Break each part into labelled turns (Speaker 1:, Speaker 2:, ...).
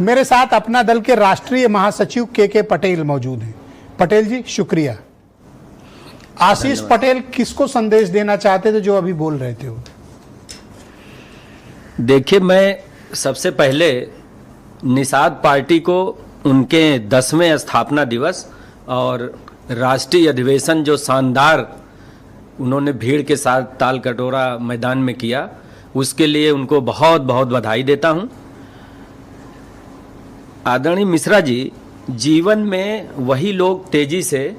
Speaker 1: मेरे साथ अपना दल के राष्ट्रीय महासचिव के पटेल मौजूद हैं। पटेल जी शुक्रिया। आशीष पटेल किसको संदेश देना चाहते थे जो अभी बोल रहे थे वो?
Speaker 2: देखिए, मैं सबसे पहले निषाद पार्टी को उनके 10वें स्थापना दिवस और राष्ट्रीय अधिवेशन जो शानदार उन्होंने भीड़ के साथ ताल कटोरा मैदान में किया, उसके लिए उनको बहुत बहुत बधाई देता हूं। आदरणीय मिश्रा जी, जीवन में वही लोग तेजी से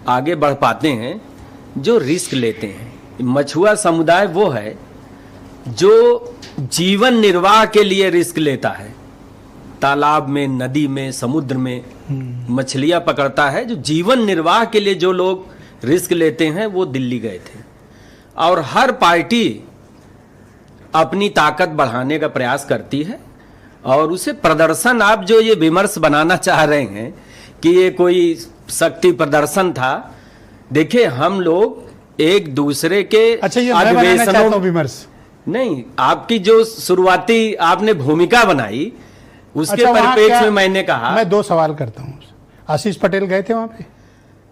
Speaker 2: आगे बढ़ पाते हैं जो रिस्क लेते हैं। मछुआ समुदाय वो है जो जीवन निर्वाह के लिए रिस्क लेता है। तालाब में, नदी में, समुद्र में मछलियां पकड़ता है। जो जीवन निर्वाह के लिए जो लोग रिस्क लेते हैं वो दिल्ली गए थे। और हर पार्टी अपनी ताकत बढ़ाने का प्रयास करती है और उसे प्रदर्शन, आप जो ये विमर्श बनाना चाह रहे हैं कि ये कोई शक्ति प्रदर्शन था, देखिए हम लोग एक दूसरे के
Speaker 1: अधिवेशनों विमर्श
Speaker 2: नहीं, आपकी जो शुरुआती आपने भूमिका बनाई उसके परिप्रेक्ष्य में मैंने कहा।
Speaker 1: मैं 2 सवाल करता हूँ। आशीष पटेल गए थे वहां पे?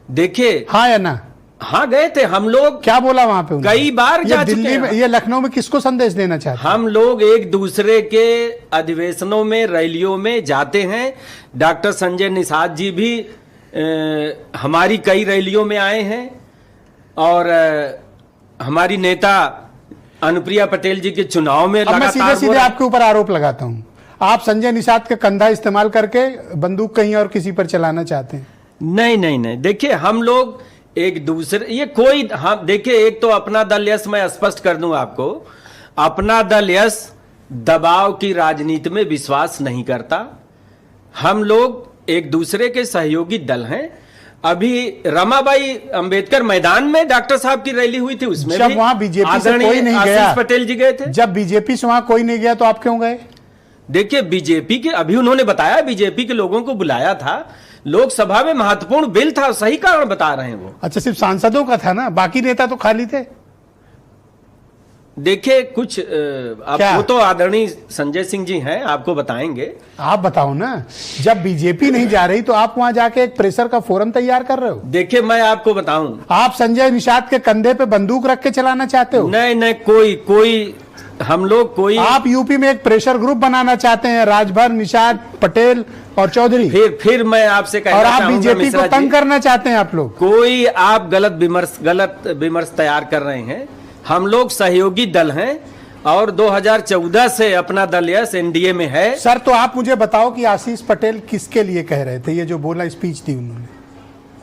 Speaker 2: देखिए,
Speaker 1: हाँ या ना?
Speaker 2: हाँ गए थे हम लोग।
Speaker 1: क्या बोला वहां पे?
Speaker 2: कई बार जा चुके
Speaker 1: दिल्ली में, ये लखनऊ में किसको संदेश देना चाहते हैं?
Speaker 2: हम लोग एक दूसरे के अधिवेशनों में, रैलियों में जाते हैं। डॉक्टर संजय निषाद जी भी हमारी कई रैलियों में आए हैं और हमारी नेता अनुप्रिया पटेल जी के चुनाव में
Speaker 1: लगातार। मैं सीधे आपके ऊपर आरोप लगाता हूं, आप संजय निषाद का कंधा इस्तेमाल करके बंदूक कहीं और किसी पर चलाना चाहते हैं।
Speaker 2: नहीं नहीं नहीं, देखिए हम लोग एक दूसरे, ये कोई, हम देखिए, एक तो अपना दल यश, मैं स्पष्ट कर दूं आपको, अपना दल यश दबाव की राजनीति में विश्वास नहीं करता। हम लोग एक दूसरे के सहयोगी दल हैं। अभी रमाबाई अंबेडकर मैदान में डॉक्टर साहब की रैली हुई थी, उसमें
Speaker 1: जब वहां बीजेपी से कोई नहीं गया,
Speaker 2: आशीष पटेल जी गए थे।
Speaker 1: जब बीजेपी से वहां कोई नहीं गया तो आप क्यों गए?
Speaker 2: देखिए, बीजेपी के, अभी उन्होंने बताया बीजेपी के लोगों को बुलाया था, लोकसभा में महत्वपूर्ण बिल था, सही कारण बता रहे हैं वो।
Speaker 1: अच्छा, सिर्फ सांसदों का था ना, बाकी नेता तो खाली थे।
Speaker 2: देखिए कुछ वो तो आदरणीय संजय सिंह जी हैं, आपको बताएंगे।
Speaker 1: आप बताओ ना, जब बीजेपी नहीं जा रही तो आप वहां जाके एक प्रेशर का फोरम तैयार कर रहे हो।
Speaker 2: देखिए मैं आपको बताऊं,
Speaker 1: आप संजय निषाद के कंधे पे बंदूक रख के चलाना चाहते हो?
Speaker 2: नहीं नहीं, कोई हम लोग कोई,
Speaker 1: आप यूपी में एक प्रेशर ग्रुप बनाना चाहते हैं, राजभर, निषाद, पटेल और चौधरी।
Speaker 2: फिर मैं आपसे कहना
Speaker 1: और आप बीजेपी को तंग करना चाहते हैं। आप लोग
Speaker 2: कोई, आप गलत विमर्श तैयार कर रहे हैं। हम लोग सहयोगी दल हैं और 2014 से अपना दल यश एनडीए में है।
Speaker 1: सर, तो आप मुझे बताओ कि आशीष पटेल किसके लिए कह रहे थे? ये जो बोला स्पीच थी उन्होंने।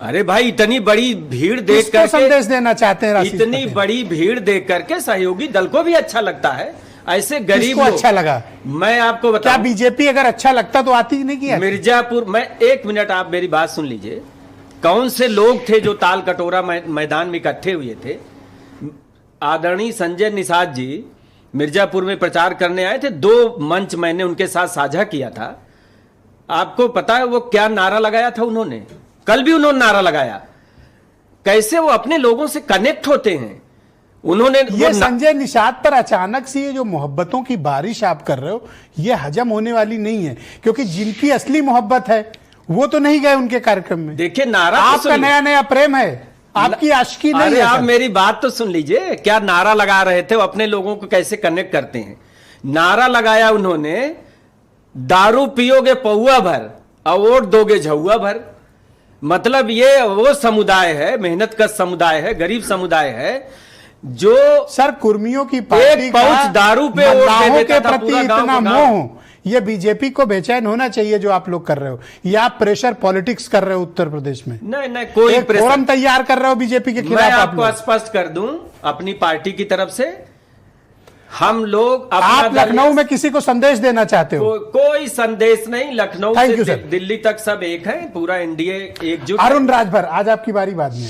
Speaker 2: अरे भाई, इतनी बड़ी भीड़ देख कर
Speaker 1: संदेश देना चाहते हैं?
Speaker 2: इतनी बड़ी भीड़ देख करके सहयोगी दल को भी अच्छा लगता है। ऐसे गरीब
Speaker 1: को अच्छा लगा?
Speaker 2: मैं आपको बताऊं,
Speaker 1: क्या बीजेपी अगर अच्छा लगता तो आती ही नहीं किया?
Speaker 2: मिर्जापुर में, एक मिनट आप मेरी बात सुन लीजिए। कौन से लोग थे जो ताल कटोरा मैदान में इकट्ठे हुए थे? आदरणीय संजय निषाद जी मिर्जापुर में प्रचार करने आए थे। 2 मंच मैंने उनके साथ साझा किया था। आपको पता है वो क्या नारा लगाया था उन्होंने? कल भी उन्होंने नारा लगाया। कैसे वो अपने लोगों से कनेक्ट होते हैं। उन्होंने
Speaker 1: ये संजय निषाद पर अचानक से ये जो मोहब्बतों की बारिश आप कर रहे हो, ये हजम होने वाली नहीं है, क्योंकि जिनकी असली मोहब्बत है वो तो नहीं गए उनके कार्यक्रम में।
Speaker 2: देखिए, नारा
Speaker 1: आपका नया प्रेम है, आपकी आशिकी नहीं है।
Speaker 2: आप मेरी बात तो सुन लीजिए। क्या नारा लगा रहे थे? वो अपने लोगों को कैसे कनेक्ट करते हैं। नारा लगाया उन्होंने, दारू पियोगे पौआ भर और वोट दोगे झौआ भर। मतलब ये वो समुदाय है, मेहनत का समुदाय है, गरीब समुदाय है, जो
Speaker 1: सर कुर्मियों की पार्टी
Speaker 2: एक पाउच दारू पे वोट दे देता था।
Speaker 1: प्रति इतना मोह, ये बीजेपी को बेचैन होना चाहिए जो आप लोग कर रहे हो। ये आप प्रेशर पॉलिटिक्स कर रहे हो उत्तर प्रदेश में।
Speaker 2: नहीं, कोई
Speaker 1: फोरम तैयार कर रहे हो बीजेपी के खिलाफ।
Speaker 2: मैं आपको स्पष्ट कर दूं अपनी पार्टी की तरफ से, हम लोग,
Speaker 1: आप लखनऊ में किसी को संदेश देना चाहते हो?
Speaker 2: कोई संदेश नहीं। लखनऊ से दिल्ली तक सब एक है, पूरा एनडीए एकजुट।
Speaker 1: अरुण राजभर, आज आपकी बारी बाद में।